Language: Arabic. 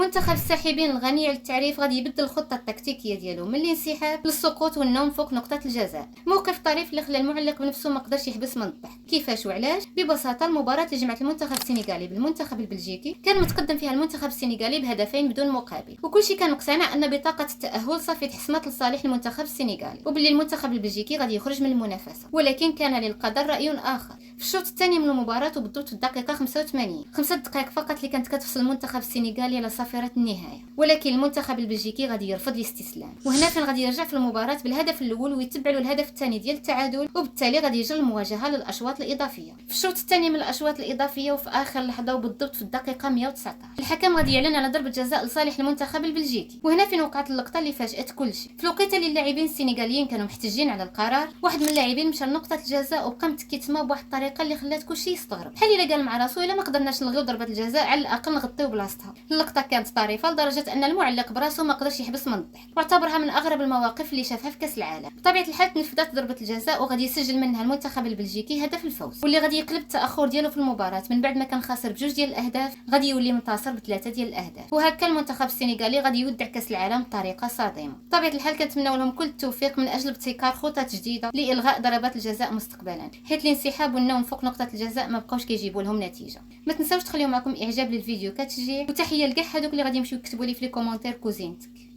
المنتخب الساحبين الغني على التعريف غادي يبدل الخطه التكتيكيه ديالو من الانسحاب للسقوط والنوم فوق نقطه الجزاء. موقف طريف اللي خلى المعلق بنفسه ما قدرش يحبس من الضحك. كيفاش وعلاش؟ ببساطه المباراه اللي جمعت المنتخب السنغالي بالمنتخب البلجيكي كان متقدم فيها المنتخب السنغالي بهدفين بدون مقابل، وكلشي كان مقتنع ان بطاقه التاهل صافي تحسمت لصالح المنتخب السنغالي وباللي المنتخب البلجيكي غادي يخرج من المنافسه. ولكن كان للقدر راي اخر. في الشوط الثاني من المباراه وبالضبط في الدقيقه 85، 5 دقائق فقط اللي كانت كتفصل المنتخب السنغالي على صافره النهايه، ولكن المنتخب البلجيكي غادي يرفض الاستسلام، وهنا فين غادي يرجع في المباراه بالهدف الاول ويتبع له الهدف الثاني ديال التعادل، وبالتالي غادي يجي المواجهه للاشواط الاضافيه. في الشوط الثاني من الاشواط الاضافيه وفي اخر لحظه وبالضبط في الدقيقه 119 الحكم غادي يعلن على ضربه جزاء لصالح المنتخب البلجيكي، وهنا فين وقعت اللقطه اللي فاجات كلشي. في الوقيته اللي اللاعبين السنغاليين كانوا محتجين على القرار، واحد من اللاعبين مشى لنقطه الجزاء وبقى متكي تما بواحد الطريقه اللي خلات كلشي يستغرب، بحال الا قال مع راسو الا ما قدرناش نلغيو ضربه الجزاء على الاقل نغطيو بلاصتها. اللقطه كانت طريفه لدرجه ان المعلق براسو ما قدرش يحبس من الضحك، واعتبرها من اغرب المواقف اللي شافها في كاس العالم. بطبيعه الحال تنفذت ضربه الجزاء وغادي يسجل منها المنتخب البلجيكي هدف الفوز، واللي غادي يقلب التاخر ديالو في المباراه من بعد ما كان خاسر بجوج ديال الاهداف غادي يولي منتصر بثلاثه ديال الاهداف، وهكا المنتخب السنغالي غادي يودع كاس العالم بطريقه صادمه. بطبيعه الحال كنتمناو لهم كل التوفيق من اجل ابتكار خطط جديده لالغاء ضربات الجزاء مستقبلا، حيت الانسحاب والنوم فوق نقطه الجزاء ما بقاوش كيجيبوا لهم نتيجه. ما تنساوش تخليو معكم اعجاب للفيديو كتشجيع، وتحيه لكاع هذوك اللي غادي يمشيو يكتبوا لي في لي كومونتير كوزينتك.